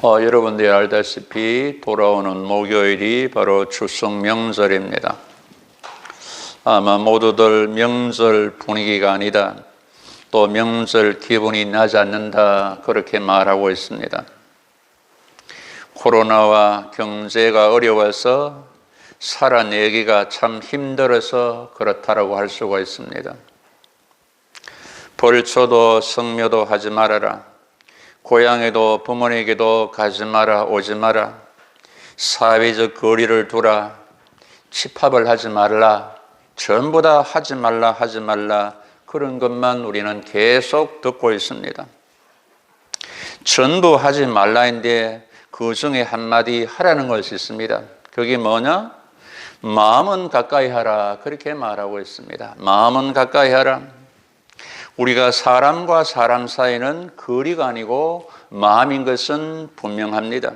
여러분들이 알다시피 돌아오는 목요일이 바로 추석 명절입니다. 아마 모두들 명절 분위기가 아니다, 또 명절 기분이 나지 않는다, 그렇게 말하고 있습니다. 코로나와 경제가 어려워서 살아내기가 참 힘들어서 그렇다라고 할 수가 있습니다. 벌초도 성묘도 하지 말아라, 고향에도 부모님에게도 가지 마라, 오지 마라, 사회적 거리를 두라, 집합을 하지 말라, 전부 다 하지 말라, 그런 것만 우리는 계속 듣고 있습니다. 전부 하지 말라인데 그 중에 한마디 하라는 것이 있습니다. 그게 뭐냐? 마음은 가까이 하라, 그렇게 말하고 있습니다. 마음은 가까이 하라. 우리가 사람과 사람 사이는 거리가 아니고 마음인 것은 분명합니다.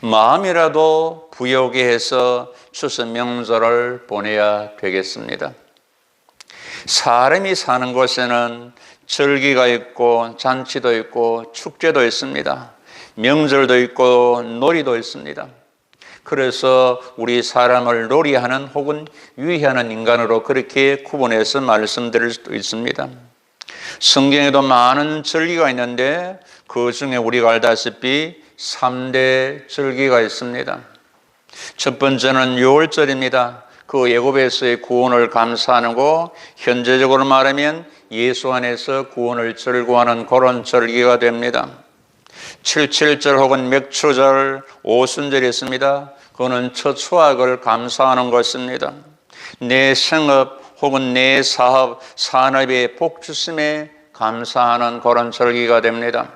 마음이라도 부여하게 해서 추석 명절을 보내야 되겠습니다. 사람이 사는 곳에는 절기가 있고 잔치도 있고 축제도 있습니다. 명절도 있고 놀이도 있습니다. 그래서 우리 사람을 놀이하는 혹은 유의하는 인간으로 그렇게 구분해서 말씀드릴 수도 있습니다. 성경에도 많은 절기가 있는데 그 중에 우리가 알다시피 3대 절기가 있습니다. 첫 번째는 유월절입니다. 그 애굽에서의 구원을 감사하는 거, 현재적으로 말하면 예수 안에서 구원을 절구하는 그런 절기가 됩니다. 77절 혹은 맥추절, 오순절이 있습니다. 그거는 첫 수확을 감사하는 것입니다. 내 생업 혹은 내 사업, 산업의 복주심에 감사하는 그런 절기가 됩니다.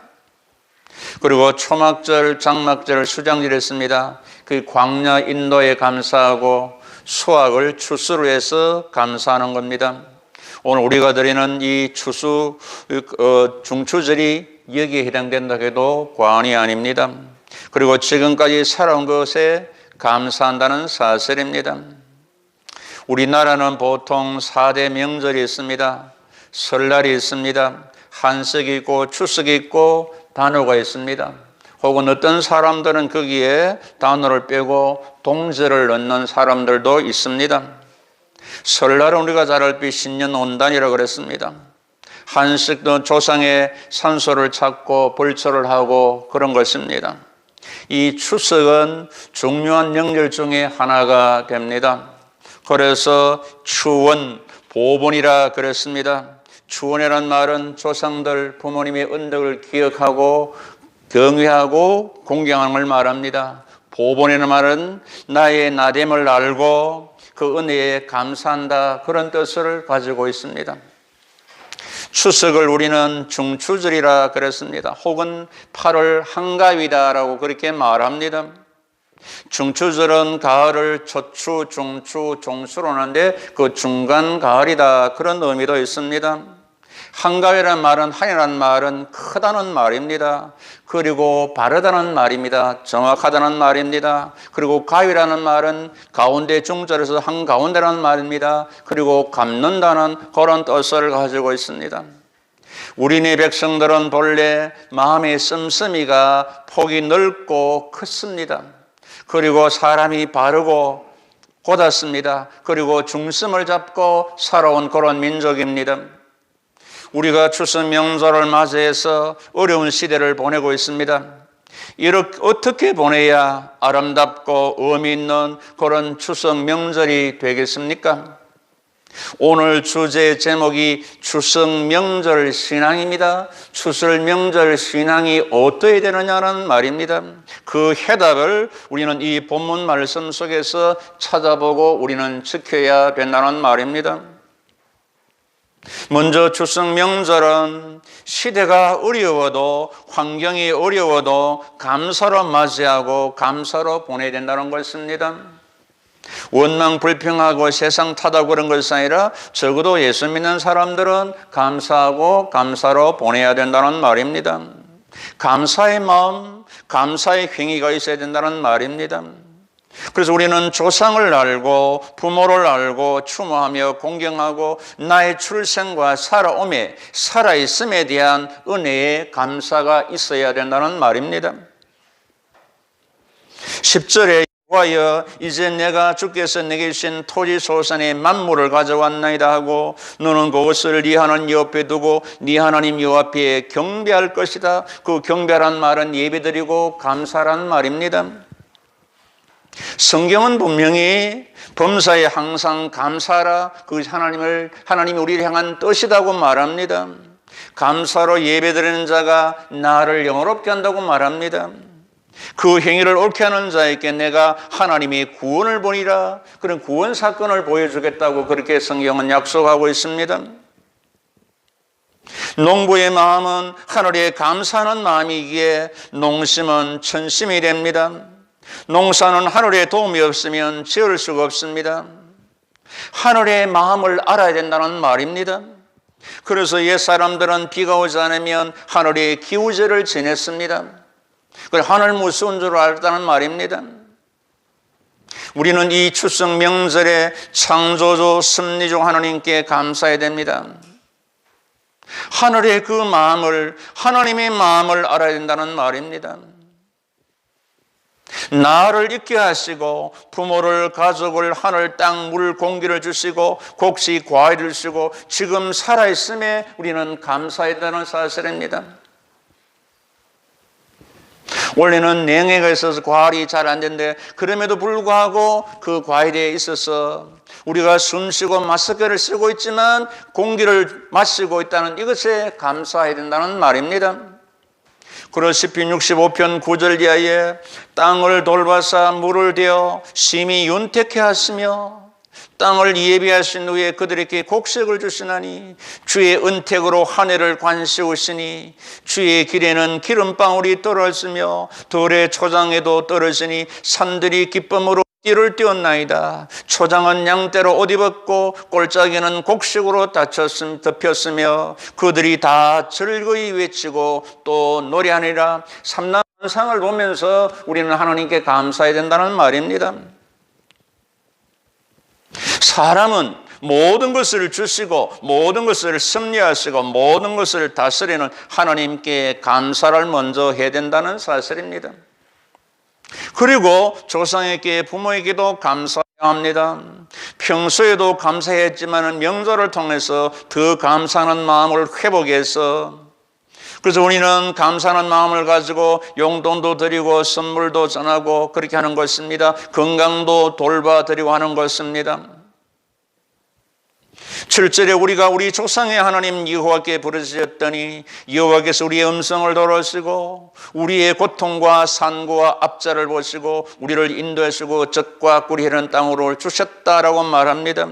그리고 초막절, 장막절, 수장절이 있습니다. 그 광야 인도에 감사하고 수확을 추수로 해서 감사하는 겁니다. 오늘 우리가 드리는 이 추수 중추절이 여기에 해당된다고 해도 과언이 아닙니다. 그리고 지금까지 살아온 것에 감사한다는 사실입니다. 우리나라는 보통 4대 명절이 있습니다. 설날이 있습니다. 한석이 있고 추석이 있고 단오가 있습니다. 혹은 어떤 사람들은 거기에 단오를 빼고 동절을 넣는 사람들도 있습니다. 설날은 우리가 잘 알다시피 신년온단이라고 그랬습니다. 한식도 조상의 산소를 찾고 벌초를 하고 그런 것입니다. 이 추석은 중요한 명절 중에 하나가 됩니다. 그래서 추원, 보본이라 그랬습니다. 추원이란 말은 조상들, 부모님의 은덕을 기억하고 경외하고 공경하는 걸 말합니다. 보본이라는 말은 나의 나됨을 알고 그 은혜에 감사한다, 그런 뜻을 가지고 있습니다. 추석을 우리는 중추절이라 그랬습니다. 혹은 8월 한가위다라고 그렇게 말합니다. 중추절은 가을을 초추, 중추, 종수로 하는데 그 중간 가을이다, 그런 의미도 있습니다. 한가위라는 말은, 한이라는 말은 크다는 말입니다. 그리고 바르다는 말입니다. 정확하다는 말입니다. 그리고 가위라는 말은 가운데 중절에서 한가운데라는 말입니다. 그리고 갚는다는 그런 뜻을 가지고 있습니다. 우리네 백성들은 본래 마음의 씀씀이가 폭이 넓고 크습니다. 그리고 사람이 바르고 고닫습니다. 그리고 중심을 잡고 살아온 그런 민족입니다. 우리가 추석 명절을 맞이해서 어려운 시대를 보내고 있습니다. 이렇게 어떻게 보내야 아름답고 의미 있는 그런 추석 명절이 되겠습니까? 오늘 주제 제목이 추석 명절 신앙입니다. 추석 명절 신앙이 어떠해야 되느냐는 말입니다. 그 해답을 우리는 이 본문 말씀 속에서 찾아보고 우리는 지켜야 된다는 말입니다. 먼저 추석 명절은 시대가 어려워도, 환경이 어려워도 감사로 맞이하고 감사로 보내야 된다는 것입니다. 원망 불평하고 세상 탓하고 그런 것이 아니라 적어도 예수 믿는 사람들은 감사하고 감사로 보내야 된다는 말입니다. 감사의 마음, 감사의 행위가 있어야 된다는 말입니다. 그래서 우리는 조상을 알고 부모를 알고 추모하며 공경하고 나의 출생과 살아옴에 살아있음에 대한 은혜에 감사가 있어야 된다는 말입니다. 10절에 여호와여 이제 내가 주께서 내게 주신 토지 소산의 만물을 가져왔나이다 하고 너는 그것을 네 하나님 옆에 두고 네 하나님 여호와 앞에 경배할 것이다. 그 경배란 말은 예배드리고 감사란 말입니다. 성경은 분명히 범사에 항상 감사하라. 그 하나님이 우리를 향한 뜻이라고 말합니다. 감사로 예배드리는 자가 나를 영화롭게 한다고 말합니다. 그 행위를 옳게 하는 자에게 내가 하나님의 구원을 보이라. 그런 구원 사건을 보여주겠다고 그렇게 성경은 약속하고 있습니다. 농부의 마음은 하늘에 감사하는 마음이기에 농심은 천심이 됩니다. 농사는 하늘에 도움이 없으면 지을 수가 없습니다. 하늘의 마음을 알아야 된다는 말입니다. 그래서 옛사람들은 비가 오지 않으면 하늘에 기우제를 지냈습니다. 하늘 무서운 줄 알았다는 말입니다. 우리는 이 추석 명절에 창조주 섭리주 하나님께 감사해야 됩니다. 하늘의 그 마음을, 하나님의 마음을 알아야 된다는 말입니다. 나를 있게 하시고 부모를, 가족을, 하늘, 땅, 물, 공기를 주시고 곡식, 과일을 주시고 지금 살아있음에 우리는 감사해야 되는 사실입니다. 원래는 냉해가 있어서 과일이 잘 안 되는데 그럼에도 불구하고 그 과일에 있어서 우리가 숨쉬고 마스크를 쓰고 있지만 공기를 마시고 있다는 이것에 감사해야 된다는 말입니다. 그러시피 65편 9절 이하에 땅을 돌봐사 물을 대어 심히 윤택해 하시며 땅을 예비하신 후에 그들에게 곡식을 주시나니 주의 은택으로 한 해를 관시우시니 주의 길에는 기름방울이 떨어지며 들의 초장에도 떨어지니 산들이 기쁨으로 띠를 띄었나이다. 초장은 양떼로 옷 입었고 꼴짝이는 곡식으로 덮였으며 그들이 다 즐거이 외치고 또 노래하니라. 삼남상을 보면서 우리는 하나님께 감사해야 된다는 말입니다. 사람은 모든 것을 주시고 모든 것을 섭리하시고 모든 것을 다스리는 하나님께 감사를 먼저 해야 된다는 사실입니다. 그리고 조상에게 부모에게도 감사해야 합니다. 평소에도 감사했지만 명절을 통해서 더 감사하는 마음을 회복해서 그래서 우리는 감사하는 마음을 가지고 용돈도 드리고 선물도 전하고 그렇게 하는 것입니다. 건강도 돌봐드리고 하는 것입니다. 7절에 우리가 우리 조상의 하나님 여호와께 부르짖었더니 여호와께서 우리의 음성을 들으시고 우리의 고통과 산고와 압자를 보시고 우리를 인도하시고 젖과 꿀이 흐르는 땅으로 주셨다라고 말합니다.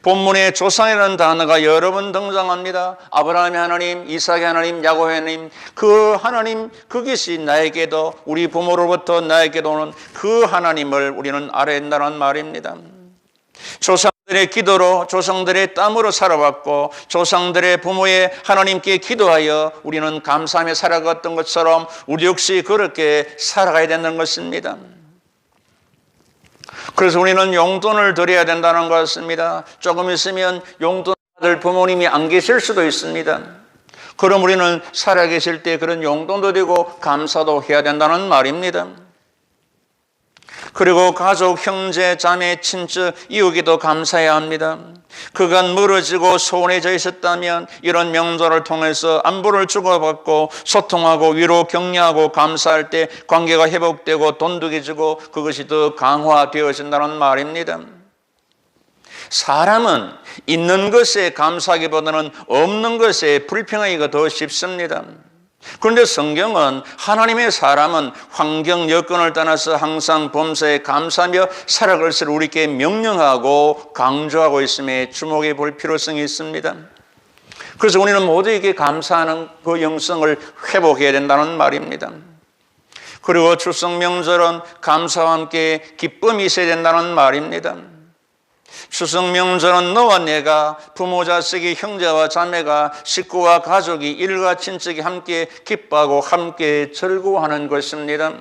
본문에 조상이라는 단어가 여러 번 등장합니다. 아브라함의 하나님, 이삭의 하나님, 야곱의 하나님, 그 하나님, 그것이 나에게도 우리 부모로부터 나에게도 오는 그 하나님을 우리는 알아야 한다는 말입니다. 조상들의 기도로 조상들의 땀으로 살아왔고 조상들의 부모의 하나님께 기도하여 우리는 감사하며 살아갔던 것처럼 우리 역시 그렇게 살아가야 되는 것입니다. 그래서 우리는 용돈을 드려야 된다는 것입니다. 조금 있으면 용돈 받을 부모님이 안 계실 수도 있습니다. 그럼 우리는 살아계실 때 그런 용돈도 드리고 감사도 해야 된다는 말입니다. 그리고 가족, 형제, 자매, 친척, 이웃에도 감사해야 합니다. 그간 멀어지고 소원해져 있었다면 이런 명절을 통해서 안부를 주고받고 소통하고 위로 격려하고 감사할 때 관계가 회복되고 돈독해지고 그것이 더 강화되어진다는 말입니다. 사람은 있는 것에 감사하기보다는 없는 것에 불평하기가 더 쉽습니다. 그런데 성경은 하나님의 사람은 환경 여건을 떠나서 항상 범사에 감사하며 살아갈 것을 우리에게 명령하고 강조하고 있음에 주목해 볼 필요성이 있습니다. 그래서 우리는 모두에게 감사하는 그 영성을 회복해야 된다는 말입니다. 그리고 추석 명절은 감사와 함께 기쁨이 있어야 된다는 말입니다. 추석 명절은 너와 내가 부모, 자식이, 형제와 자매가, 식구와 가족이, 일가 친척이 함께 기뻐하고 함께 즐거워하는 것입니다.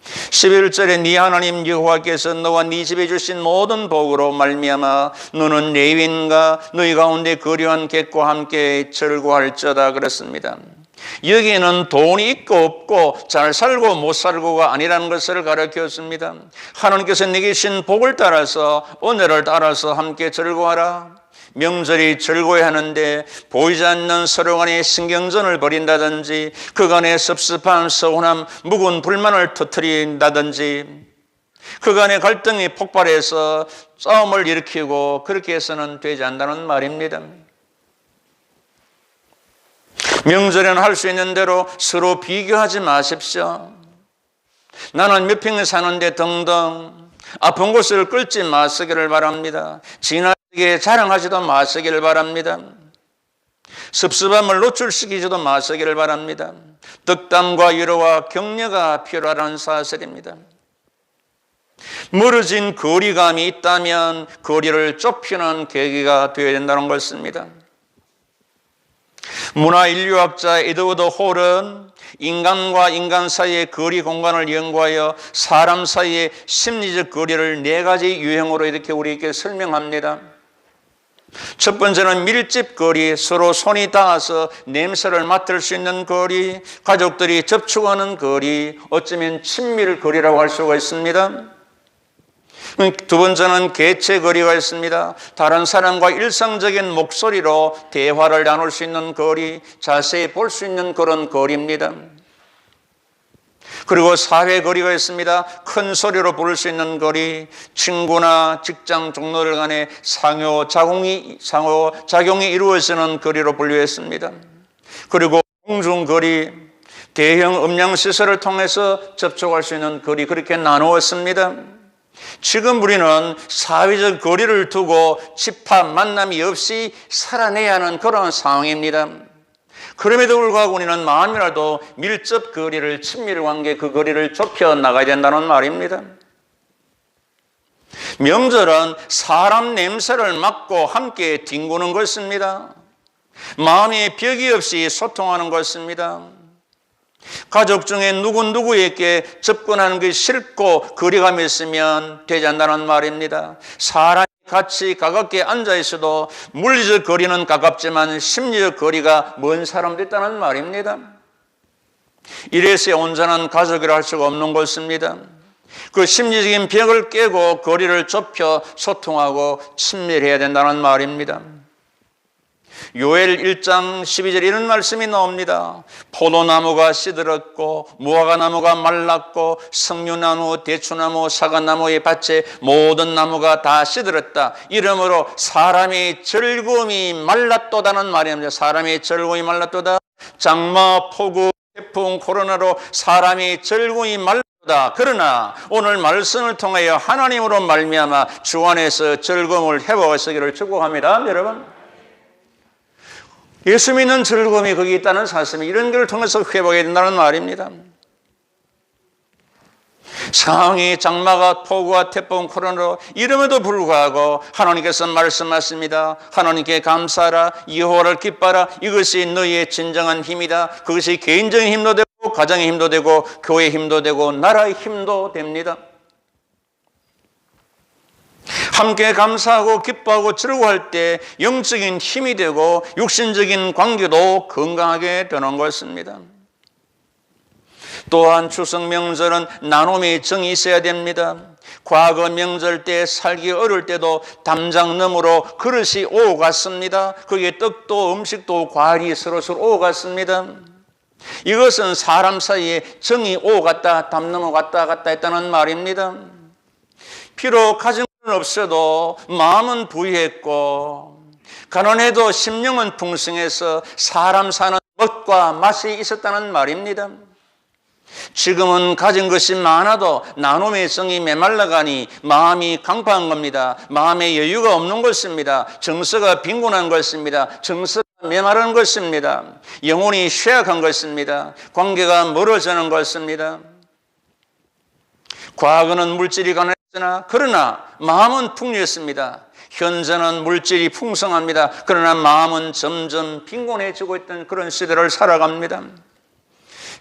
11절에 네 하나님 여호와께서 너와 네 집에 주신 모든 복으로 말미암아 너는 레위인과 너희 가운데 거류한 객과 함께 즐거워할지어다 그랬습니다. 여기에는 돈이 있고 없고 잘 살고 못 살고가 아니라는 것을 가르쳤습니다. 하나님께서 내게 주신 복을 따라서 은혜를 따라서 함께 즐거워하라. 명절이 즐거워야 하는데 보이지 않는 서로 간의 신경전을 벌인다든지 그간의 섭섭함, 서운함, 묵은 불만을 터뜨린다든지 그간의 갈등이 폭발해서 싸움을 일으키고 그렇게 해서는 되지 않는다는 말입니다. 명절에는 할 수 있는 대로 서로 비교하지 마십시오. 나는 몇 평에 사는데 등등 아픈 곳을 끌지 마시기를 바랍니다. 지나치게 자랑하지도 마시기를 바랍니다. 섭섭함을 노출시키지도 마시기를 바랍니다. 덕담과 위로와 격려가 필요하다는 사실입니다. 멀어진 거리감이 있다면 거리를 좁히는 계기가 되어야 된다는 것입니다. 문화인류학자 에드워드 홀은 인간과 인간 사이의 거리 공간을 연구하여 사람 사이의 심리적 거리를 4가지 유형으로 이렇게 우리에게 설명합니다. 첫 번째는 밀집 거리, 서로 손이 닿아서 냄새를 맡을 수 있는 거리, 가족들이 접촉하는 거리, 어쩌면 친밀 거리라고 할 수가 있습니다. 두 번째는 개체 거리가 있습니다. 다른 사람과 일상적인 목소리로 대화를 나눌 수 있는 거리, 자세히 볼 수 있는 그런 거리입니다. 그리고 사회 거리가 있습니다. 큰 소리로 부를 수 있는 거리, 친구나 직장 동료들 간의 상호작용이 이루어지는 거리로 분류했습니다. 그리고 공중거리, 대형 음향시설을 통해서 접촉할 수 있는 거리, 그렇게 나누었습니다. 지금 우리는 사회적 거리를 두고 집합 만남이 없이 살아내야 하는 그런 상황입니다. 그럼에도 불구하고 우리는 마음이라도 밀접 거리를, 친밀 관계 그 거리를 좁혀 나가야 된다는 말입니다. 명절은 사람 냄새를 맡고 함께 뒹구는 것입니다. 마음의 벽이 없이 소통하는 것입니다. 가족 중에 누구에게 접근하는 것이 싫고 거리감이 있으면 되지 않는다는 말입니다. 사람이 같이 가깝게 앉아 있어도 물리적 거리는 가깝지만 심리적 거리가 먼 사람도 있다는 말입니다. 이래서 온전한 가족이라 할 수가 없는 것입니다. 그 심리적인 벽을 깨고 거리를 좁혀 소통하고 친밀해야 된다는 말입니다. 요엘 1장 12절 이런 말씀이 나옵니다. 포도나무가 시들었고 무화과나무가 말랐고 석류나무, 대추나무, 사과나무의 밭에 모든 나무가 다 시들었다. 이러므로 사람의 즐거움이 말랐도다는 말입니다. 사람의 즐거움이 말랐도다. 장마, 폭우, 태풍, 코로나로 사람의 즐거움이 말랐도다. 그러나 오늘 말씀을 통하여 하나님으로 말미암아 주 안에서 즐거움을 회복하시기를 축복합니다. 여러분, 예수 믿는 즐거움이 거기 있다는 사실이 이런 것을 통해서 회복해야 된다는 말입니다. 상황이 장마가 폭우와 태풍 코로나로 이름에도 불구하고 하나님께서 말씀하십니다. 하나님께 감사하라, 여호와를 기뻐하라. 이것이 너희의 진정한 힘이다. 그것이 개인적인 힘도 되고 가정의 힘도 되고 교회의 힘도 되고 나라의 힘도 됩니다. 함께 감사하고 기뻐하고 즐거워할 때 영적인 힘이 되고 육신적인 관계도 건강하게 되는 것입니다. 또한 추석 명절은 나눔의 정이 있어야 됩니다. 과거 명절 때 살기 어려울 때도 담장 너머로 그릇이 오고 갔습니다. 거기에 떡도 음식도 과일이 서로서로 오고 갔습니다. 이것은 사람 사이에 정이 오고 갔다 담 넘어 갔다 했다는 말입니다. 비록 가진 건 없어도 마음은 부유했고 가난해도 심령은 풍성해서 사람 사는 멋과 맛이 있었다는 말입니다. 지금은 가진 것이 많아도 나눔의 성이 메말라가니 마음이 강팍한 겁니다. 마음에 여유가 없는 것입니다. 정서가 빈곤한 것입니다. 정서가 메마른 것입니다. 영혼이 쇠약한 것입니다. 관계가 멀어지는 것입니다. 과거는 물질이 가난했으나 그러나 마음은 풍요했습니다. 현재는 물질이 풍성합니다. 그러나 마음은 점점 빈곤해지고 있던 그런 시대를 살아갑니다.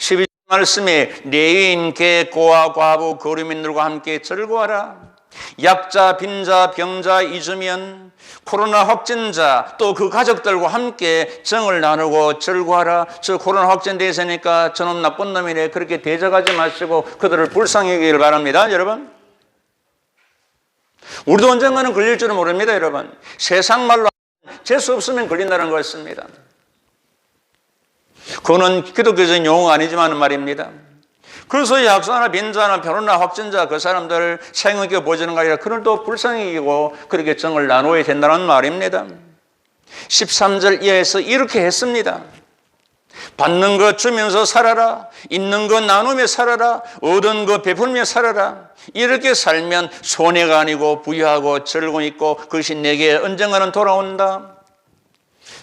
12절 말씀에 레위인, 개, 고아, 과부, 거류민들과 함께 즐거워하라. 약자, 빈자, 병자, 이주면, 코로나 확진자 또 그 가족들과 함께 정을 나누고 즐거워하라. 저 코로나 확진돼 있으니까 저놈 나쁜 놈이래 그렇게 대적하지 마시고 그들을 불쌍히 여기길 바랍니다. 여러분, 우리도 언젠가는 걸릴 줄은 모릅니다. 여러분, 세상 말로 재수 없으면 걸린다는 것입니다. 그거는 기독교적인 용어가 아니지만 말입니다. 그래서 약사나 빈자나 변호나 확진자 그 사람들을 생각해 보지는 거 아니라 그들도 불쌍히 여기고 그렇게 정을 나누어야 된다는 말입니다. 13절 이하에서 이렇게 했습니다. 받는 것 주면서 살아라. 있는 것 나누며 살아라. 얻은 것 베풀며 살아라. 이렇게 살면 손해가 아니고 부유하고 즐거움 있고 그것이 내게 언젠가는 돌아온다.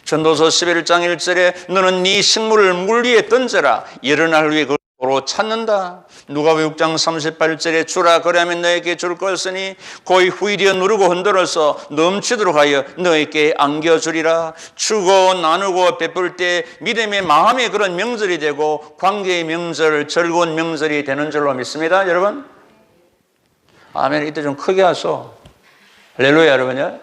전도서 11장 1절에 너는 네 식물을 물 위에 던져라. 여러 날 후에 그로 찾는다. 누가복음 6장 38절에 주라 그러면 너에게 줄 것이니 고이 후일이여 누르고 흔들어서 넘치도록 하여 너에게 안겨주리라. 주고 나누고 베풀 때 믿음의 마음의 그런 명절이 되고 관계의 명절, 즐거운 명절이 되는 줄로 믿습니다. 여러분, 아멘. 이때 좀 크게 하소. 할렐루야. 여러분요.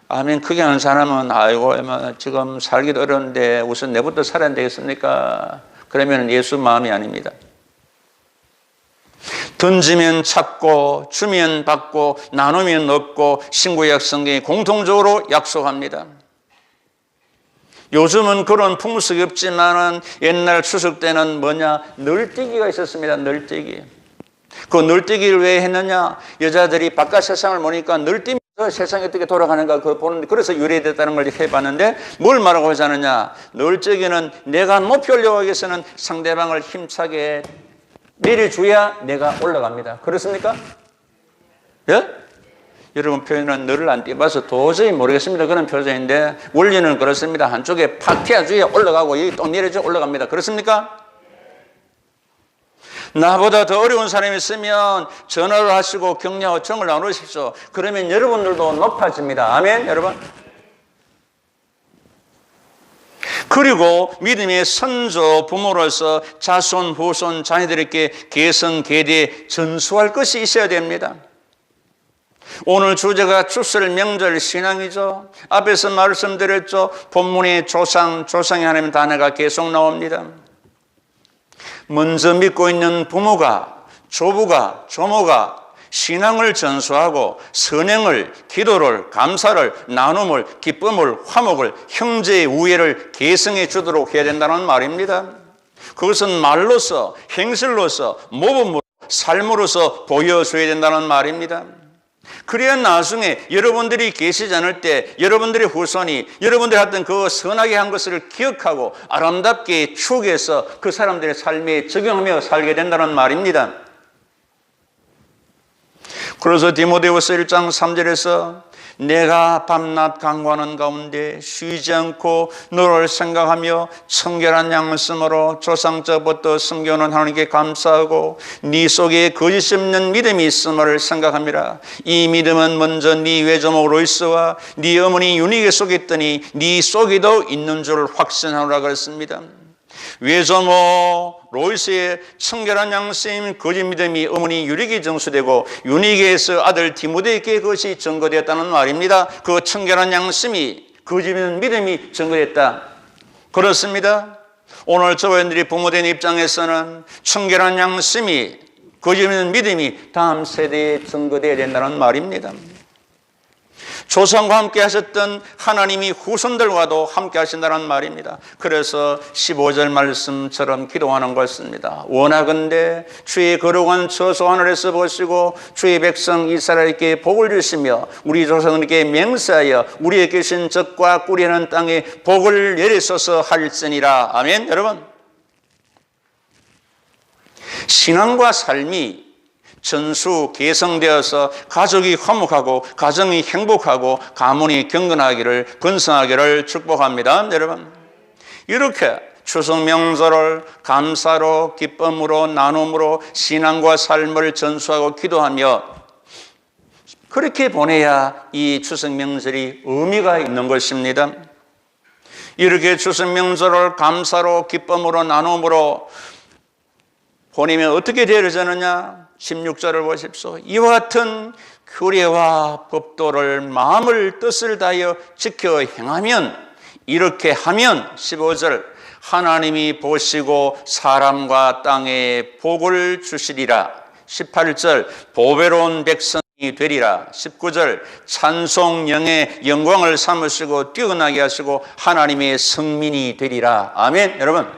아멘. 크게 하는 사람은 아이고 지금 살기도 어려운데 우선 내부터 살아야 되겠습니까? 그러면 예수 마음이 아닙니다. 던지면 찾고 주면 받고 나누면 얻고 신구약 성경이 공통적으로 약속합니다. 요즘은 그런 풍습이 없지만은 옛날 추석 때는 널뛰기가 있었습니다. 널뛰기. 그 널뛰기를 왜 했느냐? 여자들이 바깥 세상을 보니까 널뛰면서 세상이 어떻게 돌아가는가 그걸 보는데 그래서 유래됐다는 걸 해봤는데 뭘 말하고 하자느냐? 널뛰기는 내가 높이 올려가기 위해서는 상대방을 힘차게 내려줘야 내가 올라갑니다. 그렇습니까? 예? 여러분 표현은 너를 안 띄봐서 도저히 모르겠습니다. 그런 표정인데 원리는 그렇습니다. 한쪽에 팍 튀어줘야 올라가고 여기 또 내려줘 올라갑니다. 그렇습니까? 나보다 더 어려운 사람이 있으면 전화를 하시고 격려하고 정을 나누십시오. 그러면 여러분들도 높아집니다. 아멘, 여러분. 그리고 믿음의 선조 부모로서 자손, 후손, 자녀들에게 계승, 계대, 전수할 것이 있어야 됩니다. 오늘 주제가 추설, 명절, 신앙이죠. 앞에서 말씀드렸죠. 본문의 조상의 하나님 단어가 계속 나옵니다. 먼저 믿고 있는 부모가, 조부가, 조모가 신앙을 전수하고 선행을, 기도를, 감사를, 나눔을, 기쁨을, 화목을, 형제의 우애를 계승해 주도록 해야 된다는 말입니다. 그것은 말로서, 행실로서, 모범으로, 삶으로서 보여줘야 된다는 말입니다. 그래야 나중에 여러분들이 계시지 않을 때 여러분들의 후손이 여러분들이 했던 그 선하게 한 것을 기억하고 아름답게 추구해서 그 사람들의 삶에 적용하며 살게 된다는 말입니다. 그래서 디모데후서 1장 3절에서 내가 밤낮 간구하는 가운데 쉬지 않고 너를 생각하며 청결한 양심으로 조상적부터 섬겨오는 하나님께 감사하고 네 속에 거짓 없는 믿음이 있음을 생각합니다. 이 믿음은 먼저 네 외조모 로이스와 네 어머니 유니게 속에 있더니 네 속에도 있는 줄 확신하노라 그랬습니다. 외조모 로이스의 청결한 양심, 거짓 믿음이 어머니 유리에게 정수되고 유니게에서 아들 디모데에게 그것이 증거되었다는 말입니다. 그 청결한 양심이, 거짓 믿음이 증거됐다. 그렇습니다. 오늘 저희들이 부모된 입장에서는 청결한 양심이, 거짓 믿음이 다음 세대에 증거되어야 된다는 말입니다. 조상과 함께 하셨던 하나님이 후손들과도 함께 하신다는 말입니다. 그래서 15절 말씀처럼 기도하는 것입니다. 원하건대 주의 거룩한 처소 하늘에서 보시고 주의 백성 이스라엘에게 복을 주시며 우리 조상에게 맹세하여 우리에 계신 적과 꿀이는 땅에 복을 내리소서 할지니라. 아멘. 여러분, 신앙과 삶이 전수 개성되어서 가족이 화목하고 가정이 행복하고 가문이 경건하기를 건성하기를 축복합니다. 여러분, 이렇게 추석 명절을 감사로 기쁨으로 나눔으로 신앙과 삶을 전수하고 기도하며 그렇게 보내야 이 추석 명절이 의미가 있는 것입니다. 이렇게 추수 명절을 감사로 기쁨으로 나눔으로 보내면 어떻게 되어지느냐? 16절을 보십시오. 이와 같은 규례와 법도를 마음을 뜻을 다하여 지켜 행하면, 이렇게 하면 15절 하나님이 보시고 사람과 땅에 복을 주시리라. 18절 보배로운 백성이 되리라. 19절 찬송영의 영광을 삼으시고 뛰어나게 하시고 하나님의 성민이 되리라. 아멘. 여러분,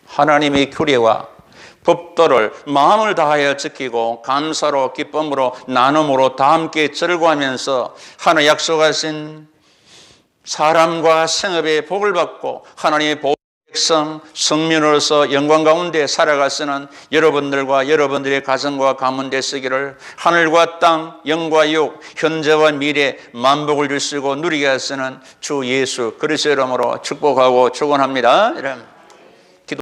하나님의 규례와 법도를 마음을 다하여 지키고 감사로 기쁨으로 나눔으로 다 함께 즐거워하면서 하나님 약속하신 사람과 생업의 복을 받고 하나님의 백성 성민으로서 영광 가운데 살아가시는 여러분들과 여러분들의 가정과 가문 되시기를 하늘과 땅 영과 육 현재와 미래 만복을 주시고 누리게 하시는 주 예수 그리스도의 이름으로 축복하고 축원합니다. 여러분.